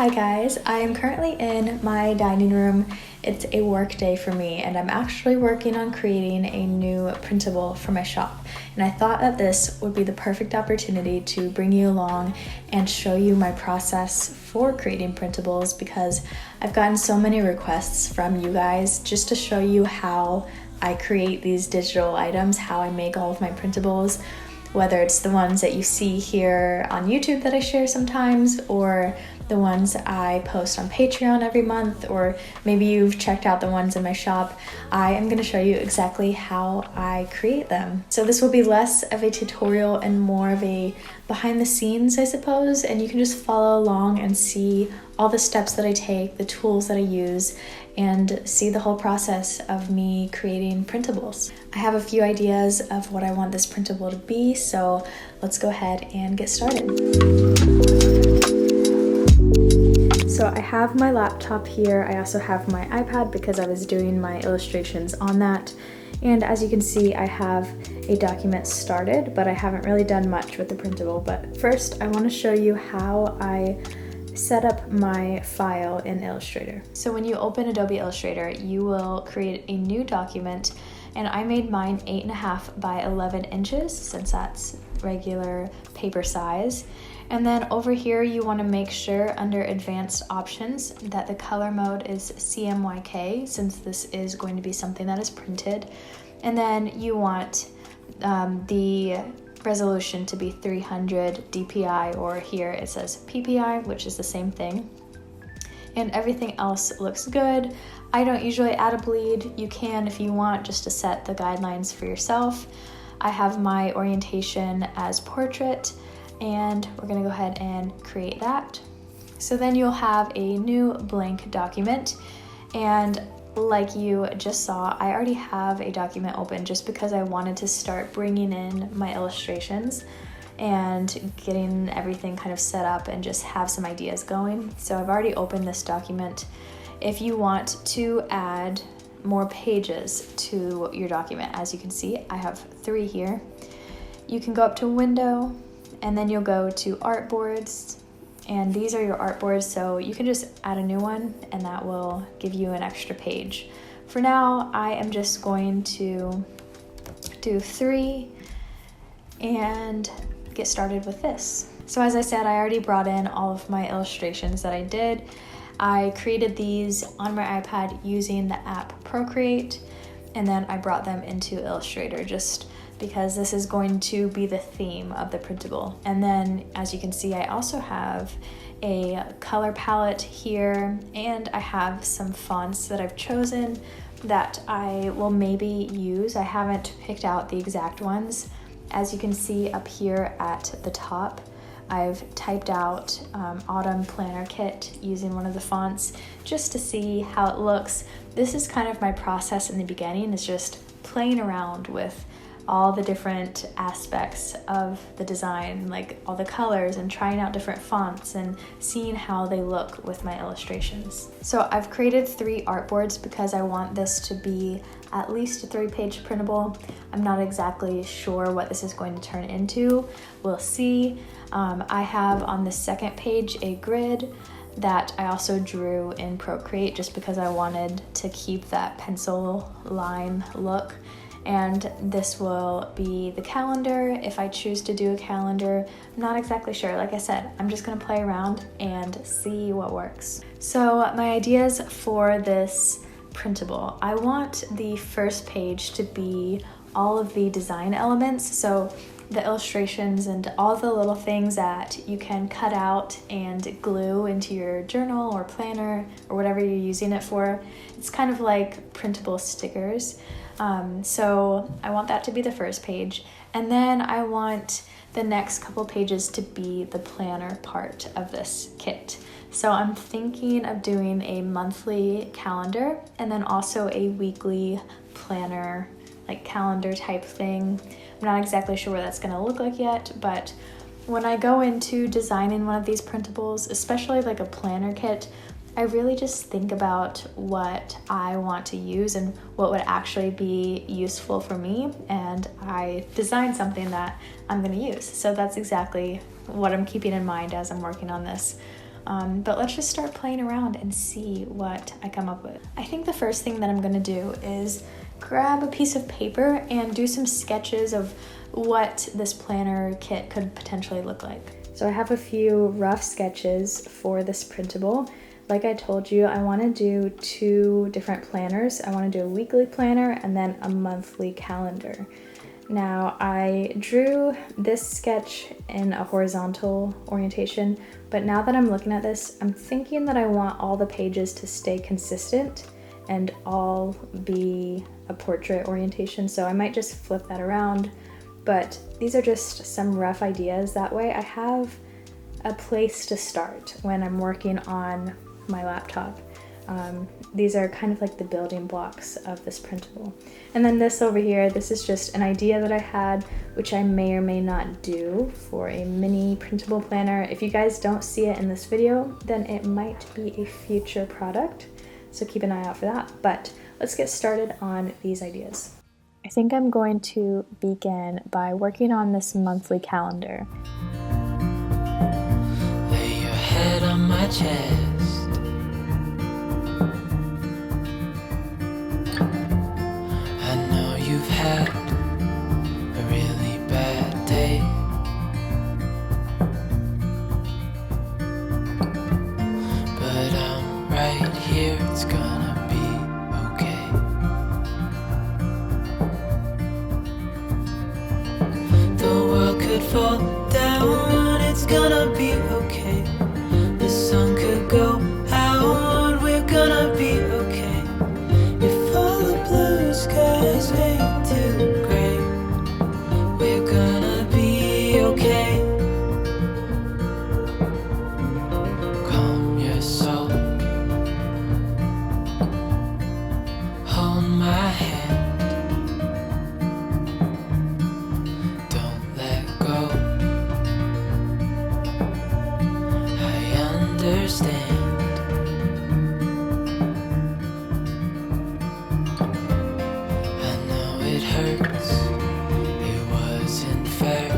Hi guys, I am currently in my dining room. It's a work day for me and I'm actually working on creating a new printable for my shop. And I thought that this would be the perfect opportunity to bring you along and show you my process for creating printables, because I've gotten so many requests from you guys just to show you how I create these digital items, how I make all of my printables, whether it's the ones that you see here on YouTube that I share sometimes, or the ones I post on Patreon every month, or maybe you've checked out the ones in my shop. I am going to show you exactly how I create them. So this will be less of a tutorial and more of a behind the scenes, I suppose, and you can just follow along and see all the steps that I take, the tools that I use, and see the whole process of me creating printables. I have a few ideas of what I want this printable to be, so let's go ahead and get started. So I have my laptop here. I also have my iPad because I was doing my illustrations on that. And as you can see, I have a document started, but I haven't really done much with the printable. But first, I want to show you how I set up my file in Illustrator. So when you open Adobe Illustrator, you will create a new document, and I made mine 8.5 by 11 inches since that's regular paper size. And then over here, you want to make sure under advanced options that the color mode is CMYK, since this is going to be something that is printed. And then you want the resolution to be 300 DPI, or here it says PPI, which is the same thing. And everything else looks good. I don't usually add a bleed. You can if you want, just to set the guidelines for yourself. I have my orientation as portrait, and we're gonna go ahead and create that. So then you'll have a new blank document, and like you just saw, I already have a document open just because I wanted to start bringing in my illustrations and getting everything kind of set up and just have some ideas going. So I've already opened this document. If you want to add more pages to your document, as you can see, I have 3 here. You can go up to Window, and then you'll go to Artboards, and these are your artboards, so you can just add a new one and that will give you an extra page. For now, I am just going to do 3 and get started with this. So as I said, I already brought in all of my illustrations that I did. I created these on my iPad using the app Procreate, and then I brought them into Illustrator just because this is going to be the theme of the printable. And then as you can see, I also have a color palette here, and I have some fonts that I've chosen that I will maybe use. I haven't picked out the exact ones. As you can see up here at the top, I've typed out Autumn Planner Kit using one of the fonts just to see how it looks. This is kind of my process in the beginning, is just playing around with all the different aspects of the design, like all the colors, and trying out different fonts and seeing how they look with my illustrations. So I've created 3 artboards because I want this to be at least a 3-page printable. I'm not exactly sure what this is going to turn into. We'll see. I have on the second page a grid that I also drew in Procreate just because I wanted to keep that pencil line look. And this will be the calendar if I choose to do a calendar. I'm not exactly sure. Like I said, I'm just gonna play around and see what works. So my ideas for this printable, I want the first page to be all of the design elements. So the illustrations and all the little things that you can cut out and glue into your journal or planner or whatever you're using it for. It's kind of like printable stickers. So I want that to be the first page, and then I want the next couple pages to be the planner part of this kit. So I'm thinking of doing a monthly calendar and then also a weekly planner, like calendar type thing. I'm not exactly sure what that's gonna look like yet, but when I go into designing one of these printables, especially like a planner kit, I really just think about what I want to use and what would actually be useful for me, and I design something that I'm going to use. So that's exactly what I'm keeping in mind as I'm working on this. but let's just start playing around and see what I come up with. I think the first thing that I'm gonna do is grab a piece of paper and do some sketches of what this planner kit could potentially look like. So I have a few rough sketches for this printable. Like I told you, I want to do 2 different planners. I want to do a weekly planner and then a monthly calendar. Now I drew this sketch in a horizontal orientation, but now that I'm looking at this, I'm thinking that I want all the pages to stay consistent and all be a portrait orientation. So I might just flip that around, but these are just some rough ideas. That way I have a place to start when I'm working on my laptop. These are kind of like the building blocks of this printable. And then this over here, this is just an idea that I had, which I may or may not do for a mini printable planner. If you guys don't see it in this video, then it might be a future product. So keep an eye out for that. But let's get started on these ideas. I think I'm going to begin by working on this monthly calendar. Lay your head on my chest. I know you've had a really bad day, but I'm right here, it's gonna be okay. The world could fall down, it's gonna be okay. The sun could go out, we're gonna be okay. If all the blue skies fade to gray, we're gonna be okay. Calm your soul, hold my hand, don't let go. I understand. I know it hurts, it wasn't fair.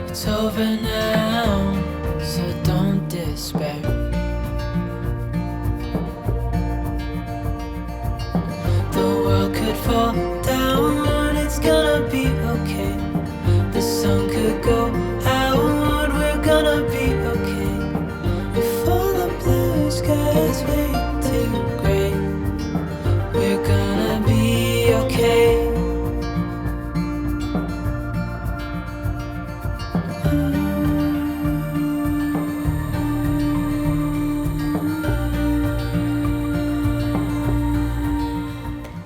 It's over now, so don't despair. The world could fall down, it's gonna be okay. The sun could go out, we're gonna be okay. If all the blue skies fade to gray, we're gonna be okay.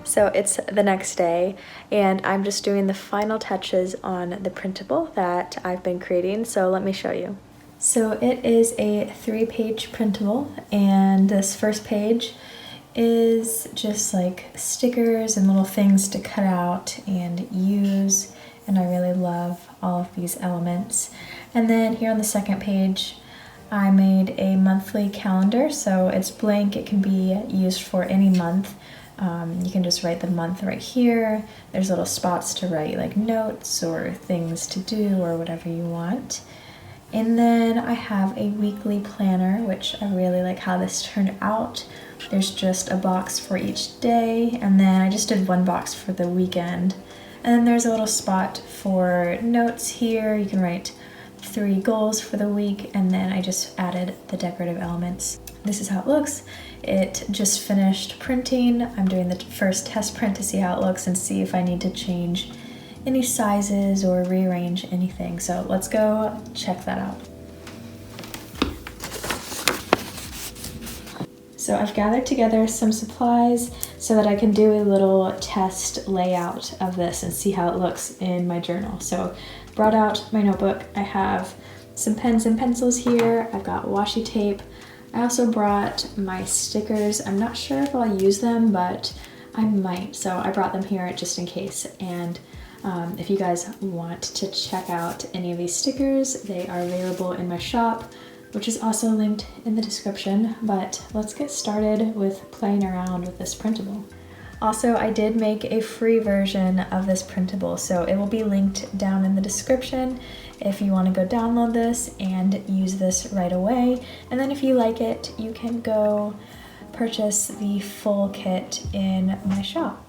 So it's the next day and I'm just doing the final touches on the printable that I've been creating. So let me show you. So it is a 3-page printable, and this first page is just like stickers and little things to cut out and use. And I really love all of these elements. And then here on the second page, I made a monthly calendar. So it's blank, it can be used for any month. You can just write the month right here. There's little spots to write like notes or things to do or whatever you want. And then I have a weekly planner, which I really like how this turned out. There's just a box for each day, and then I just did 1 box for the weekend. And then there's a little spot for notes here. You can write 3 goals for the week, and then I just added the decorative elements. This is how it looks. It just finished printing. I'm doing the first test print to see how it looks and see if I need to change any sizes or rearrange anything. So let's go check that out. So I've gathered together some supplies so that I can do a little test layout of this and see how it looks in my journal. So brought out my notebook. I have some pens and pencils here. I've got washi tape. I also brought my stickers. I'm not sure if I'll use them, but I might. So I brought them here just in case. And if you guys want to check out any of these stickers, they are available in my shop, which is also linked in the description. But let's get started with playing around with this printable. Also, I did make a free version of this printable, so it will be linked down in the description if you want to go download this and use this right away. And then if you like it, you can go purchase the full kit in my shop.